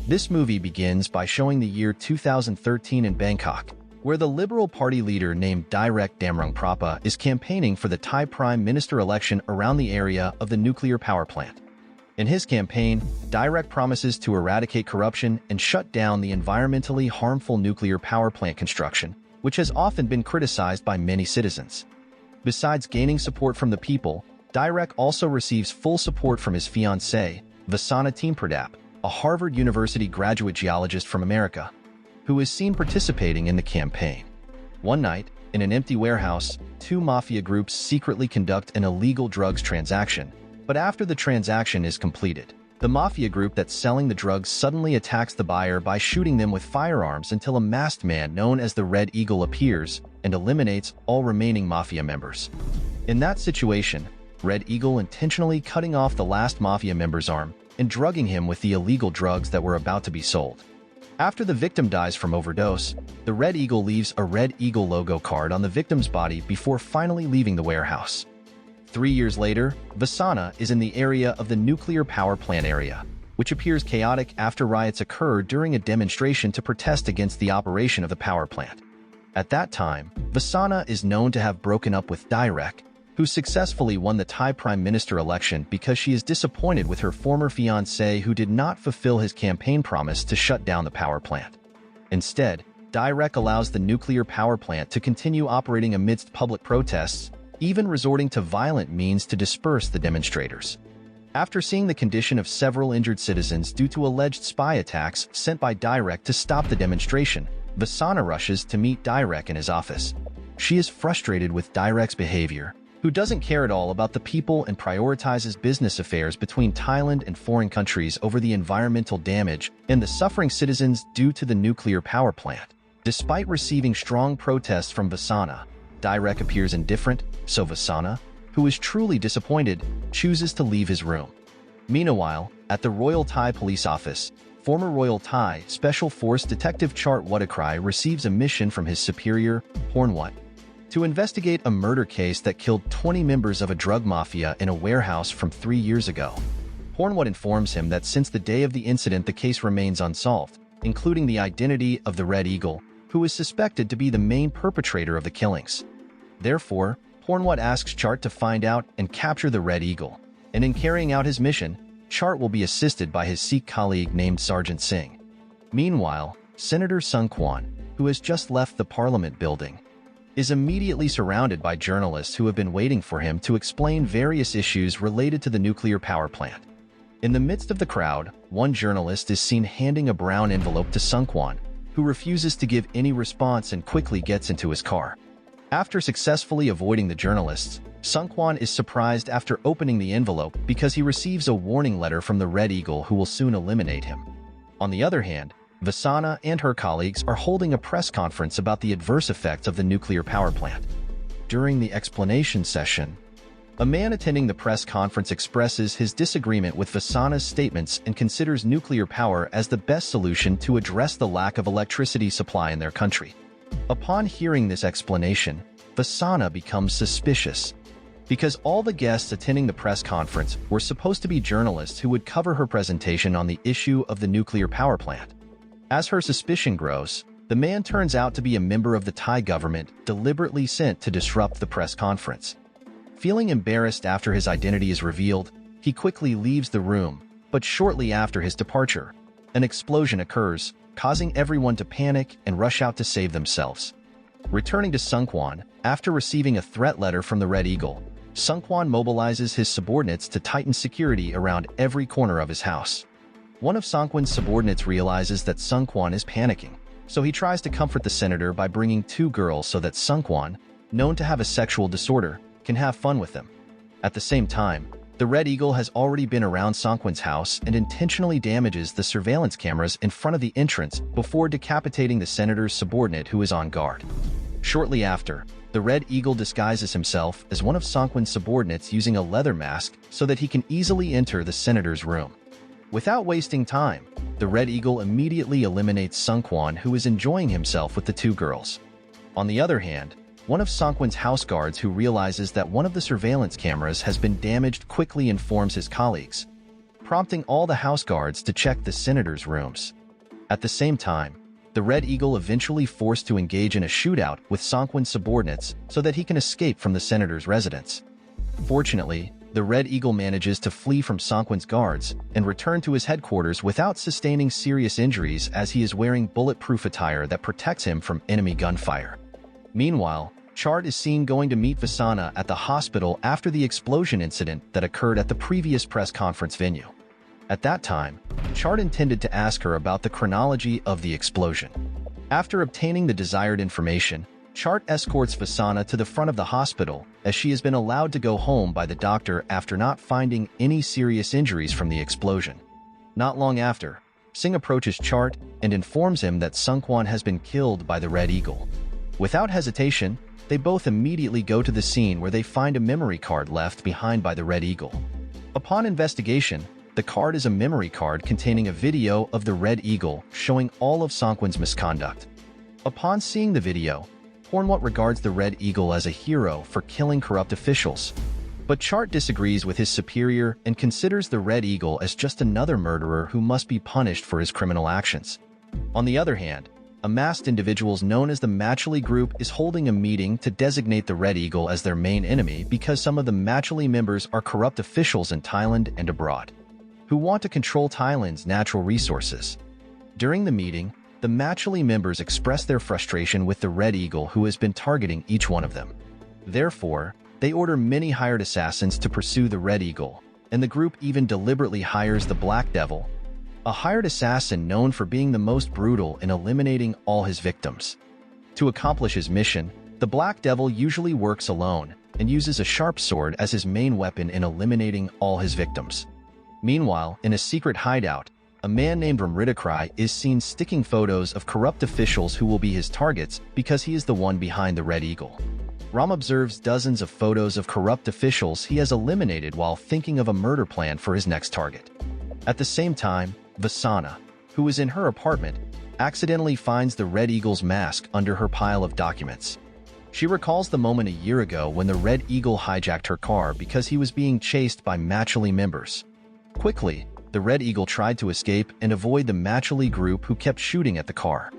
This movie begins by showing the year 2013 in Bangkok, where the Liberal Party leader named Direk Damrungprapa is campaigning for the Thai Prime Minister election around the area of the nuclear power plant. In his campaign, Direk promises to eradicate corruption and shut down the environmentally harmful nuclear power plant construction, which has often been criticized by many citizens. Besides gaining support from the people, Direk also receives full support from his fiancée, Vasana Timpradap, a Harvard University graduate geologist from America, who is seen participating in the campaign. One night, in an empty warehouse, two mafia groups secretly conduct an illegal drugs transaction, but after the transaction is completed, the mafia group that's selling the drugs suddenly attacks the buyer by shooting them with firearms until a masked man known as the Red Eagle appears and eliminates all remaining mafia members. In that situation, Red Eagle intentionally cutting off the last mafia member's arm and drugging him with the illegal drugs that were about to be sold. After the victim dies from overdose, the Red Eagle leaves a Red Eagle logo card on the victim's body before finally leaving the warehouse. 3 years later, Vasana is in the area of the nuclear power plant area, which appears chaotic after riots occurred during a demonstration to protest against the operation of the power plant. At that time, Vasana is known to have broken up with Direk, who successfully won the Thai Prime Minister election because she is disappointed with her former fiancé who did not fulfill his campaign promise to shut down the power plant. Instead, Direk allows the nuclear power plant to continue operating amidst public protests, even resorting to violent means to disperse the demonstrators. After seeing the condition of several injured citizens due to alleged spy attacks sent by Direk to stop the demonstration, Vasana rushes to meet Direk in his office. She is frustrated with Direk's behavior, who doesn't care at all about the people and prioritizes business affairs between Thailand and foreign countries over the environmental damage and the suffering citizens due to the nuclear power plant. Despite receiving strong protests from Vasana, Direk appears indifferent, so Vasana, who is truly disappointed, chooses to leave his room. Meanwhile, at the Royal Thai Police Office, former Royal Thai Special Force Detective Chart Wadakrai receives a mission from his superior, Pornwat, to investigate a murder case that killed 20 members of a drug mafia in a warehouse from 3 years ago. Pornwat informs him that since the day of the incident the case remains unsolved, including the identity of the Red Eagle, who is suspected to be the main perpetrator of the killings. Therefore, Pornwat asks Chart to find out and capture the Red Eagle, and in carrying out his mission, Chart will be assisted by his Sikh colleague named Sergeant Singh. Meanwhile, Senator Sung Kwan, who has just left the Parliament building, is immediately surrounded by journalists who have been waiting for him to explain various issues related to the nuclear power plant. In the midst of the crowd, one journalist is seen handing a brown envelope to Sung Kwan, who refuses to give any response and quickly gets into his car. After successfully avoiding the journalists, Sung Kwan is surprised after opening the envelope because he receives a warning letter from the Red Eagle who will soon eliminate him. On the other hand, Vasana and her colleagues are holding a press conference about the adverse effects of the nuclear power plant. During the explanation session, a man attending the press conference expresses his disagreement with Vasana's statements and considers nuclear power as the best solution to address the lack of electricity supply in their country. Upon hearing this explanation, Vasana becomes suspicious, because all the guests attending the press conference were supposed to be journalists who would cover her presentation on the issue of the nuclear power plant. As her suspicion grows, the man turns out to be a member of the Thai government deliberately sent to disrupt the press conference. Feeling embarrassed after his identity is revealed, he quickly leaves the room, but shortly after his departure, an explosion occurs, causing everyone to panic and rush out to save themselves. Returning to Sung Kwan, after receiving a threat letter from the Red Eagle, Sung Kwan mobilizes his subordinates to tighten security around every corner of his house. One of Sung Kwan's subordinates realizes that Sung Kwan is panicking, so he tries to comfort the senator by bringing 2 girls so that Sung Kwan, known to have a sexual disorder, can have fun with them. At the same time, the Red Eagle has already been around Sung Kwan's house and intentionally damages the surveillance cameras in front of the entrance before decapitating the senator's subordinate who is on guard. Shortly after, the Red Eagle disguises himself as one of Sung Kwan's subordinates using a leather mask so that he can easily enter the senator's room. Without wasting time, the Red Eagle immediately eliminates Sung Kwan, who is enjoying himself with the 2 girls. On the other hand, one of Sung Kwan's house guards who realizes that one of the surveillance cameras has been damaged quickly informs his colleagues. prompting all the house guards to check the senator's rooms. At the same time, the Red Eagle eventually forced to engage in a shootout with Songkwon's subordinates so that he can escape from the senator's residence. Fortunately, the Red Eagle manages to flee from Songkwon's guards and return to his headquarters without sustaining serious injuries, as he is wearing bulletproof attire that protects him from enemy gunfire. Meanwhile, Chart is seen going to meet Vasana at the hospital after the explosion incident that occurred at the previous press conference venue. At that time, Chart intended to ask her about the chronology of the explosion. After obtaining the desired information, Chart escorts Vasana to the front of the hospital, as she has been allowed to go home by the doctor after not finding any serious injuries from the explosion. Not long after, Singh approaches Chart and informs him that Songkwon has been killed by the Red Eagle. Without hesitation, they both immediately go to the scene, where they find a memory card left behind by the Red Eagle. Upon investigation, the card is a memory card containing a video of the Red Eagle showing all of Songkwon's misconduct. Upon seeing the video, Hornwut regards the Red Eagle as a hero for killing corrupt officials. But Chart disagrees with his superior and considers the Red Eagle as just another murderer who must be punished for his criminal actions. On the other hand, a masked individuals known as the Machali Group is holding a meeting to designate the Red Eagle as their main enemy, because some of the Machali members are corrupt officials in Thailand and abroad, who want to control Thailand's natural resources. During the meeting, the Machali members express their frustration with the Red Eagle, who has been targeting each one of them. Therefore, they order many hired assassins to pursue the Red Eagle, and the group even deliberately hires the Black Devil, a hired assassin known for being the most brutal in eliminating all his victims. To accomplish his mission, the Black Devil usually works alone and uses a sharp sword as his main weapon in eliminating all his victims. Meanwhile, in a secret hideout, a man named Ramritakrai is seen sticking photos of corrupt officials who will be his targets, because he is the one behind the Red Eagle. Ram observes dozens of photos of corrupt officials he has eliminated while thinking of a murder plan for his next target. At the same time, Vasana, who is in her apartment, accidentally finds the Red Eagle's mask under her pile of documents. She recalls the moment a year ago when the Red Eagle hijacked her car because he was being chased by Machali members. Quickly, the Red Eagle tried to escape and avoid the Machali group, who kept shooting at the car.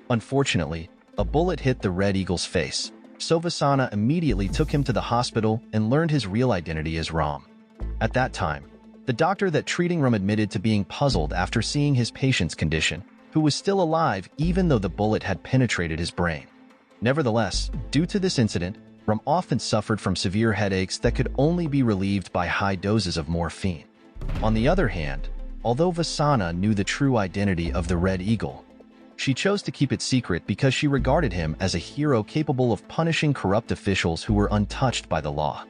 Unfortunately, a bullet hit the Red Eagle's face, so Vasana immediately took him to the hospital and learned his real identity as Ram. At that time, the doctor that treating Ram admitted to being puzzled after seeing his patient's condition, who was still alive even though the bullet had penetrated his brain. Nevertheless, due to this incident, Ram often suffered from severe headaches that could only be relieved by high doses of morphine. On the other hand, although Vasana knew the true identity of the Red Eagle, she chose to keep it secret because she regarded him as a hero capable of punishing corrupt officials who were untouched by the law.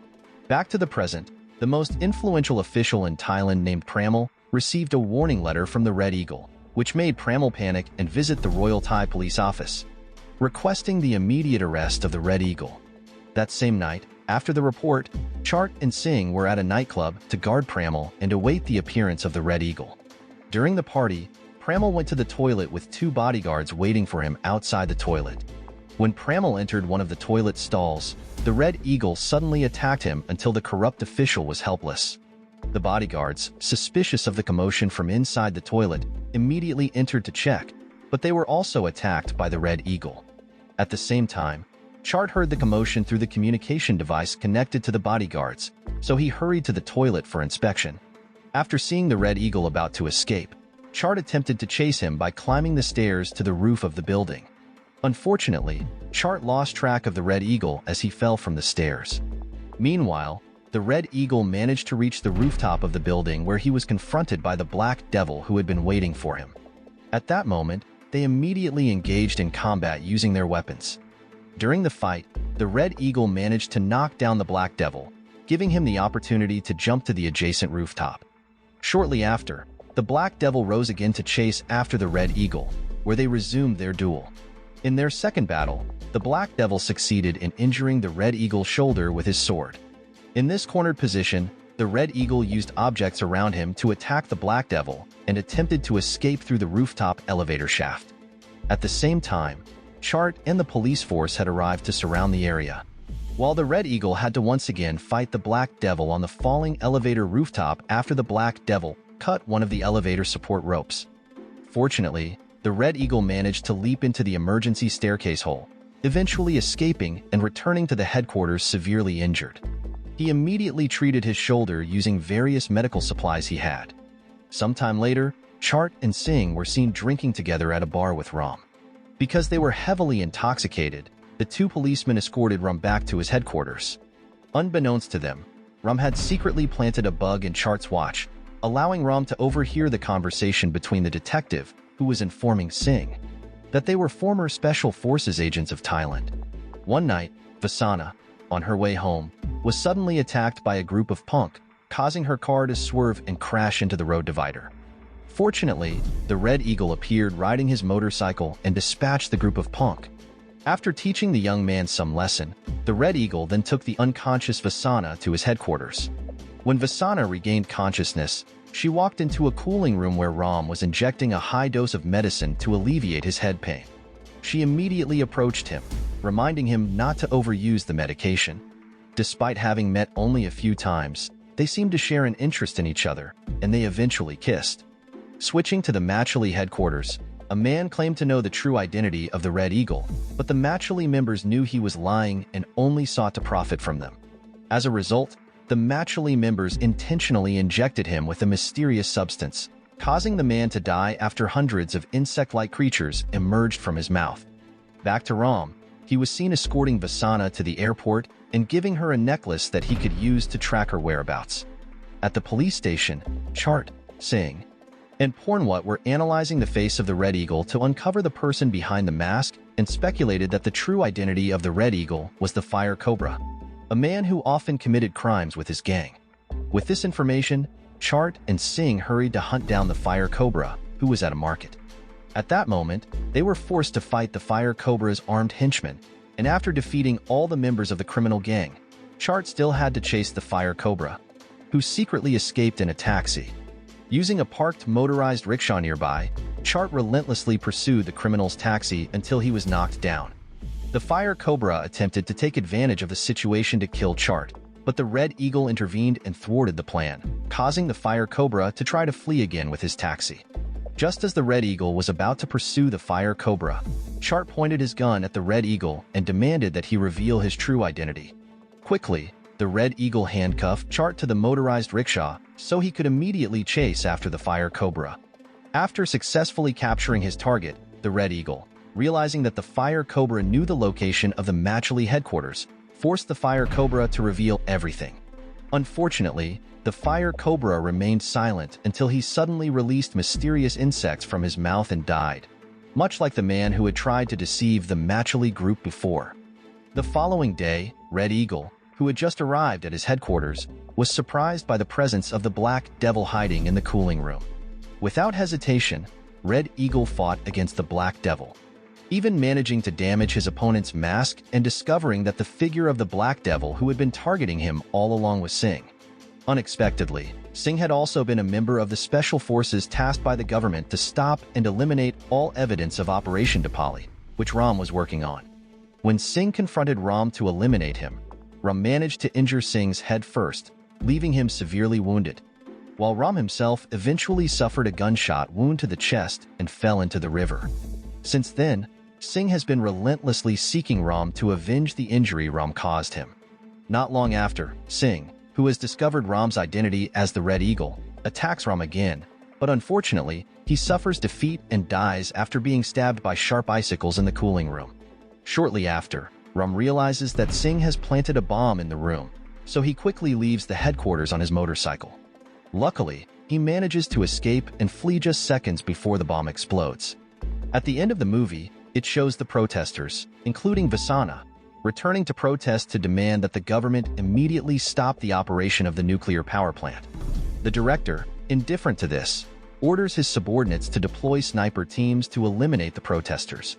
Back to the present, the most influential official in Thailand, named Pramal, received a warning letter from the Red Eagle, which made Pramal panic and visit the Royal Thai Police Office, requesting the immediate arrest of the Red Eagle. That same night, after the report, Chart and Singh were at a nightclub to guard Pramal and await the appearance of the Red Eagle. During the party, Pramal went to the toilet with two bodyguards waiting for him outside the toilet. When Pramal entered one of the toilet stalls, the Red Eagle suddenly attacked him until the corrupt official was helpless. The bodyguards, suspicious of the commotion from inside the toilet, immediately entered to check, but they were also attacked by the Red Eagle. At the same time, Chart heard the commotion through the communication device connected to the bodyguards, so he hurried to the toilet for inspection. After seeing the Red Eagle about to escape, Chart attempted to chase him by climbing the stairs to the roof of the building. Unfortunately, Chart lost track of the Red Eagle as he fell from the stairs. Meanwhile, the Red Eagle managed to reach the rooftop of the building, where he was confronted by the Black Devil, who had been waiting for him. At that moment, they immediately engaged in combat using their weapons. During the fight, the Red Eagle managed to knock down the Black Devil, giving him the opportunity to jump to the adjacent rooftop. Shortly after, the Black Devil rose again to chase after the Red Eagle, where they resumed their duel. In their second battle, the Black Devil succeeded in injuring the Red Eagle's shoulder with his sword. In this cornered position, the Red Eagle used objects around him to attack the Black Devil and attempted to escape through the rooftop elevator shaft. At the same time, Chart and the police force had arrived to surround the area. While the Red Eagle had to once again fight the Black Devil on the falling elevator rooftop after the Black Devil cut one of the elevator support ropes. Fortunately, the Red Eagle managed to leap into the emergency staircase hole, eventually escaping and returning to the headquarters severely injured. He immediately treated his shoulder using various medical supplies he had. Sometime later, Chart and Singh were seen drinking together at a bar with Ram. Because they were heavily intoxicated, the two policemen escorted Ram back to his headquarters. Unbeknownst to them, Ram had secretly planted a bug in Chart's watch, allowing Ram to overhear the conversation between the detective, who was informing Singh that they were former Special Forces agents of Thailand. One night, Vasana, on her way home, was suddenly attacked by a group of punk, causing her car to swerve and crash into the road divider. Fortunately, the Red Eagle appeared riding his motorcycle and dispatched the group of punk. After teaching the young man some lesson, the Red Eagle then took the unconscious Vasana to his headquarters. When Vasana regained consciousness, she walked into a cooling room where Ram was injecting a high dose of medicine to alleviate his head pain. She immediately approached him, reminding him not to overuse the medication. Despite having met only a few times, they seemed to share an interest in each other, and they eventually kissed. Switching to the Machali headquarters, a man claimed to know the true identity of the Red Eagle, but the Machali members knew he was lying and only sought to profit from them. As a result, the Machali members intentionally injected him with a mysterious substance, causing the man to die after hundreds of insect-like creatures emerged from his mouth. Back to Ram, he was seen escorting Vasana to the airport and giving her a necklace that he could use to track her whereabouts. At the police station, Chart, Singh, and Pornwat were analyzing the face of the Red Eagle to uncover the person behind the mask and speculated that the true identity of the Red Eagle was the Fire Cobra, a man who often committed crimes with his gang. With this information, Chart and Singh hurried to hunt down the Fire Cobra, who was at a market. At that moment, they were forced to fight the Fire Cobra's armed henchmen, and after defeating all the members of the criminal gang, Chart still had to chase the Fire Cobra, who secretly escaped in a taxi. Using a parked motorized rickshaw nearby, Chart relentlessly pursued the criminal's taxi until he was knocked down. The Fire Cobra attempted to take advantage of the situation to kill Chart, but the Red Eagle intervened and thwarted the plan, causing the Fire Cobra to try to flee again with his taxi. Just as the Red Eagle was about to pursue the Fire Cobra, Chart pointed his gun at the Red Eagle and demanded that he reveal his true identity. Quickly, the Red Eagle handcuffed Chart to the motorized rickshaw so he could immediately chase after the Fire Cobra. After successfully capturing his target, the Red Eagle, realizing that the Fire Cobra knew the location of the Machali headquarters, forced the Fire Cobra to reveal everything. Unfortunately, the Fire Cobra remained silent until he suddenly released mysterious insects from his mouth and died, much like the man who had tried to deceive the Machali group before. The following day, Red Eagle, who had just arrived at his headquarters, was surprised by the presence of the Black Devil hiding in the cooling room. Without hesitation, Red Eagle fought against the Black Devil, even managing to damage his opponent's mask and discovering that the figure of the Black Devil who had been targeting him all along was Singh. Unexpectedly, Singh had also been a member of the Special Forces tasked by the government to stop and eliminate all evidence of Operation Dipali, which Ram was working on. When Singh confronted Ram to eliminate him, Ram managed to injure Singh's head first, leaving him severely wounded, while Ram himself eventually suffered a gunshot wound to the chest and fell into the river. Since then, Singh has been relentlessly seeking Ram to avenge the injury Ram caused him. Not long after, Singh, who has discovered Ram's identity as the Red Eagle, attacks Ram again, but unfortunately, he suffers defeat and dies after being stabbed by sharp icicles in the cooling room. Shortly after, Ram realizes that Singh has planted a bomb in the room, so he quickly leaves the headquarters on his motorcycle. Luckily, he manages to escape and flee just seconds before the bomb explodes. At the end of the movie, it shows the protesters, including Vasana, returning to protest to demand that the government immediately stop the operation of the nuclear power plant. The director, indifferent to this, orders his subordinates to deploy sniper teams to eliminate the protesters.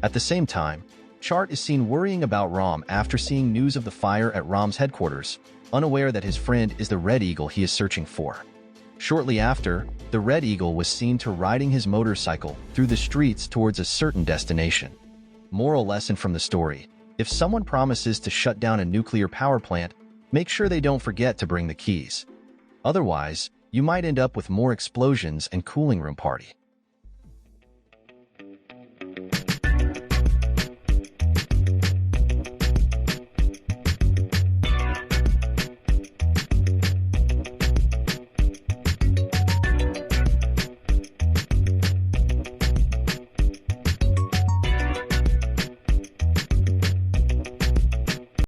At the same time, Chart is seen worrying about Ram after seeing news of the fire at Ram's headquarters, unaware that his friend is the Red Eagle he is searching for. Shortly after, the Red Eagle was seen riding his motorcycle through the streets towards a certain destination. Moral lesson from the story: if someone promises to shut down a nuclear power plant, make sure they don't forget to bring the keys. Otherwise, you might end up with more explosions and cooling room party.